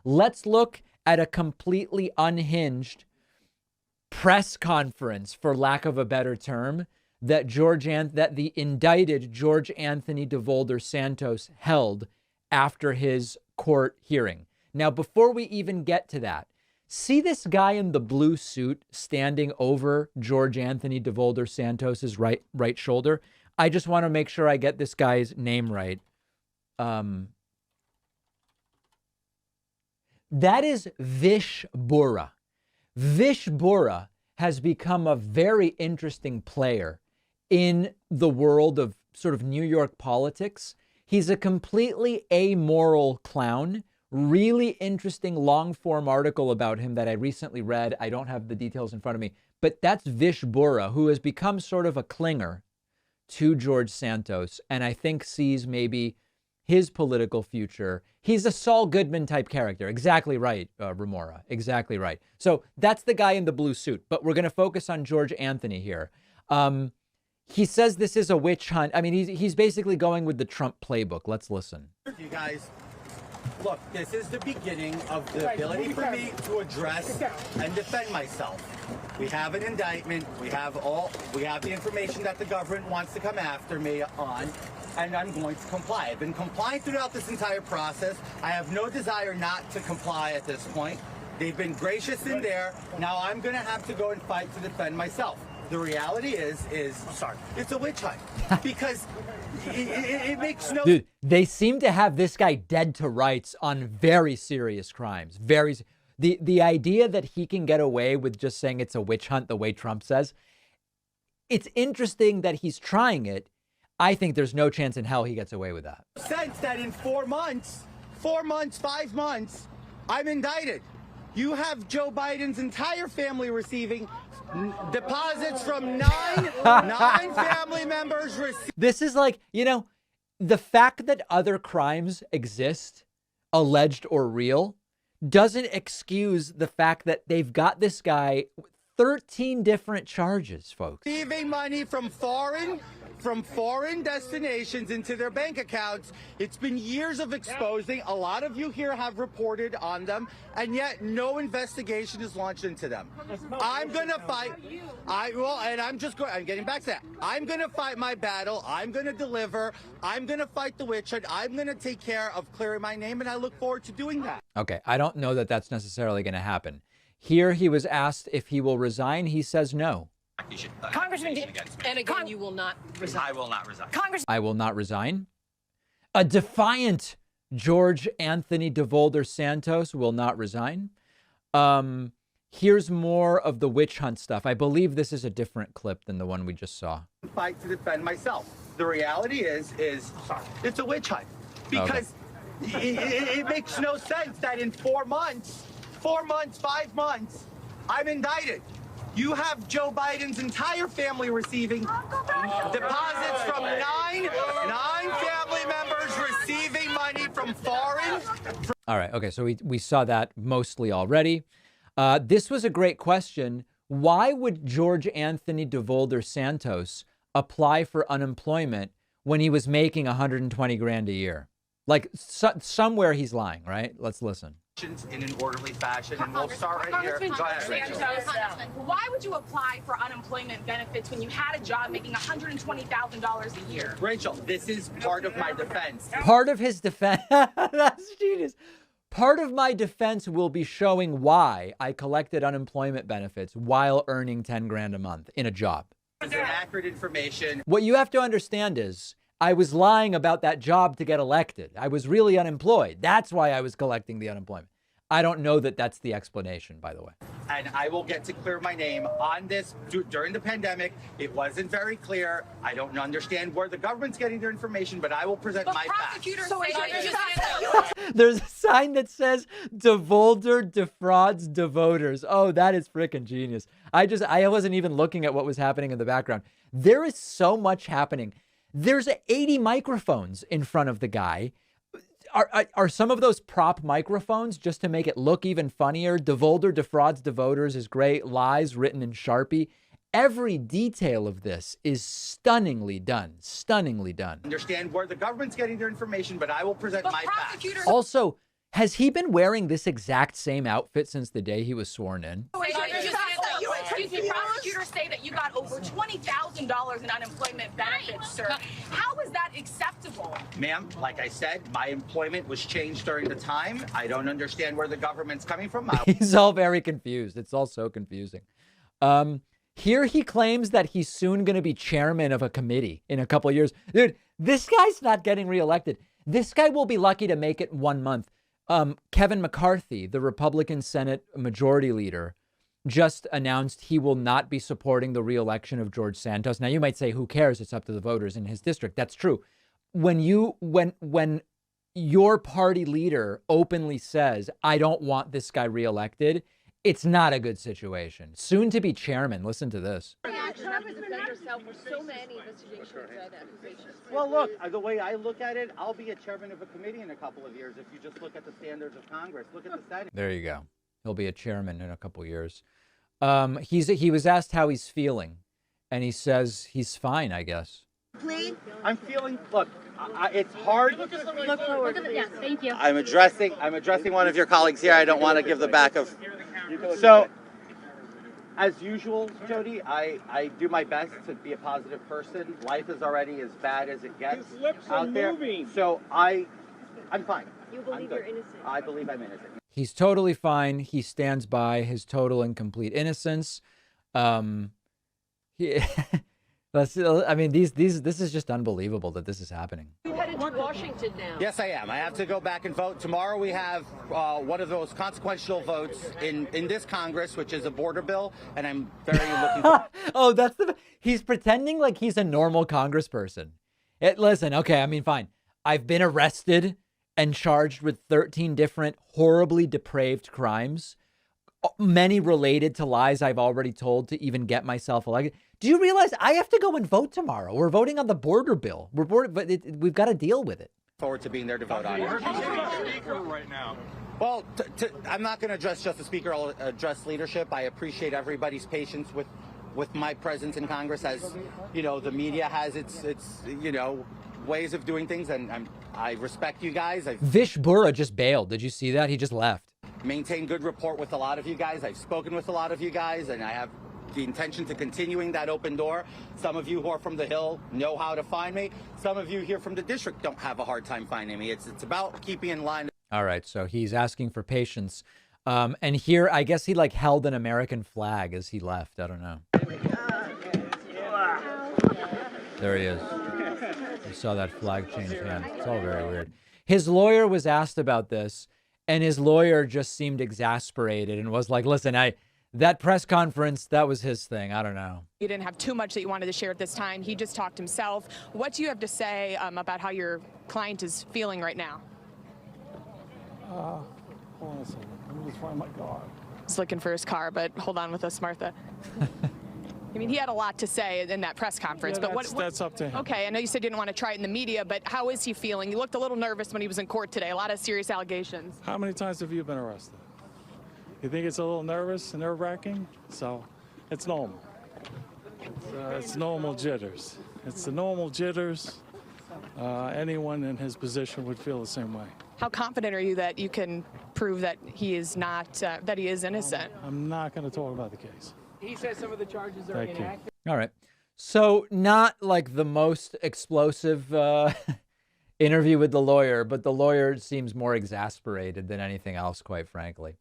Let's look at a completely unhinged press conference, for lack of a better term, that the indicted George Anthony DeVolder Santos held after his court hearing. Now, before we even get to that, see this guy in the blue suit standing over George Anthony DeVolder Santos's right shoulder? I just want to make sure I get this guy's name right. That is Vish Bora. Vish Bora has become a very interesting player in the world of sort of New York politics. He's a completely amoral clown. Really interesting long form article about him that I recently read. I don't have the details in front of me, but that's Vish Bora, who has become sort of a clinger to George Santos, and I think sees maybe his political future. He's a Saul Goodman type character. Exactly right, Remora. Exactly right. So that's the guy in the blue suit, but we're going to focus on George Anthony here. He says this is a witch hunt. I mean, he's basically going with the Trump playbook. Let's listen. You guys, look, this is the beginning of the ability for me to address and defend myself. We have an indictment. We have the information that the government wants to come after me on, and I'm going to comply. I've been complying throughout this entire process. I have no desire not to comply at this point. They've been gracious in there. Now I'm going to have to go and fight to defend myself. The reality is I'm sorry, it's a witch hunt because it makes no. Dude, they seem to have this guy dead to rights on very serious crimes. The idea that he can get away with just saying it's a witch hunt the way Trump says, it's interesting that he's trying it. I think there's no chance in hell he gets away with that. Sense that in 4 months, 5 months, I'm indicted. You have Joe Biden's entire family receiving deposits from nine family members. This is like, the fact that other crimes exist, alleged or real, doesn't excuse the fact that they've got this guy 13 different charges, folks. Receiving money from foreign destinations into their bank accounts. It's been years of exposing. A lot of you here have reported on them, and yet no investigation is launched into them. I'm going to fight. I'm getting back to that. I'm going to fight my battle. I'm going to deliver. I'm going to fight the witch hunt. I'm going to take care of clearing my name, and I look forward to doing that. Okay, I don't know that that's necessarily going to happen. Here he was asked if he will resign. He says no. Congressman, and again, you will not resign. I will not resign. I will not resign. A defiant George Anthony DeVolder Santos will not resign. Here's more of the witch hunt stuff. I believe this is a different clip than the one we just saw. Fight to defend myself. The reality is it's a witch hunt because it makes no sense that in 4 months, 5 months, I'm indicted. You have Joe Biden's entire family receiving deposits from nine family members receiving money from foreign. All right. Okay. So we saw that mostly already. This was a great question. Why would George Anthony DeVolder Santos apply for unemployment when he was making 120 grand a year? Like somewhere he's lying, right? Let's listen. In an orderly fashion, and we'll start right here. Go ahead, Rachel. Why would you apply for unemployment benefits when you had a job making $120,000 a year? Rachel, this is part of my defense. Part of his defense. That's genius. Part of my defense will be showing why I collected unemployment benefits while earning 10 grand a month in a job. Is there accurate information? What you have to understand is I was lying about that job to get elected. I was really unemployed. That's why I was collecting the unemployment. I don't know that that's the explanation, by the way. And I will get to clear my name on this. During the pandemic, it wasn't very clear. I don't understand where the government's getting their information, but I will present my facts. There's a sign that says DeVolder defrauds devoters. Oh, that is freaking genius. I wasn't even looking at what was happening in the background. There is so much happening. There's 80 microphones in front of the guy. Are some of those prop microphones just to make it look even funnier? DeVolder defrauds devoters is great. Lies written in Sharpie. Every detail of this is stunningly done. Stunningly done. Understand where the government's getting their information, but I will present my facts. Also, Has he been wearing this exact same outfit since the day he was sworn in? Prosecutors say that you got over $20,000 in unemployment benefits, sir. How is that acceptable? Ma'am, like I said, my employment was changed during the time. I don't understand where the government's coming from. He's all very confused. It's all so confusing. Here he claims that he's soon going to be chairman of a committee in a couple of years. Dude, this guy's not getting reelected. This guy will be lucky to make it 1 month. Kevin McCarthy, the Republican Senate Majority Leader, just announced he will not be supporting the reelection of George Santos. Now, you might say, who cares? It's up to the voters in his district. That's true. When your party leader openly says, I don't want this guy reelected, it's not a good situation. Soon to be chairman. Listen to this. Well, look, the way I look at it, I'll be a chairman of a committee in a couple of years if you just look at the standards of Congress. Look at the Senate. There you go. He'll be a chairman in a couple of years. He was asked how he's feeling, and he says he's fine, I guess. Please? I'm feeling, look, it's hard. Look forward. Yeah, thank you. I'm addressing one of your colleagues here. I don't want to give the back of. So, as usual, Jody, I do my best to be a positive person. Life is already as bad as it gets out there. So I'm fine. You believe you're innocent? I believe I'm innocent. He's totally fine. He stands by his total and complete innocence. This is just unbelievable that this is happening. You're headed to Washington now. Yes, I am. I have to go back and vote. Tomorrow we have one of those consequential votes in this Congress, which is a border bill, and I'm very looking forward. Oh, he's pretending like he's a normal congressperson. Listen, okay, I mean, fine. I've been arrested and charged with 13 different horribly depraved crimes, many related to lies I've already told to even get myself elected. Do you realize I have to go and vote tomorrow? We're voting on the border bill. But we've got to deal with it. Forward to being there to vote on it. Right now. Well, I'm not going to address just the speaker. I'll address leadership. I appreciate everybody's patience with my presence in Congress. As you know, the media has its ways of doing things, and I respect you guys. Vish Burra just bailed. Did you see that? He just left. Maintained good rapport with a lot of you guys. I've spoken with a lot of you guys, and I have the intention to continuing that open door. Some of you who are from the Hill know how to find me. Some of you here from the district don't have a hard time finding me. It's about keeping in line. All right, so he's asking for patience. And here, I guess he held an American flag as he left. I don't know. There he is. You saw that flag change hands. It's all very weird. His lawyer was asked about this, and his lawyer just seemed exasperated and was like, listen, that press conference, that was his thing. I don't know. You didn't have too much that you wanted to share at this time. He just talked himself. What do you have to say about how your client is feeling right now? Hold on a second. Let me just find my car. He's looking for his car, but hold on with us, Martha. I mean, he had a lot to say in that press conference, Yeah, but that's up to him. Okay, I know you said you didn't want to try it in the media, but how is he feeling? He looked a little nervous when he was in court today. A lot of serious allegations. How many times have you been arrested? You think it's a little nerve-wracking? So, it's normal. It's normal jitters. It's the normal jitters. Anyone in his position would feel the same way. How confident are you that you can prove that he is not, that he is innocent? I'm not going to talk about the case. He says some of the charges are inaccurate. All right. So not like the most explosive interview with the lawyer, but the lawyer seems more exasperated than anything else, quite frankly.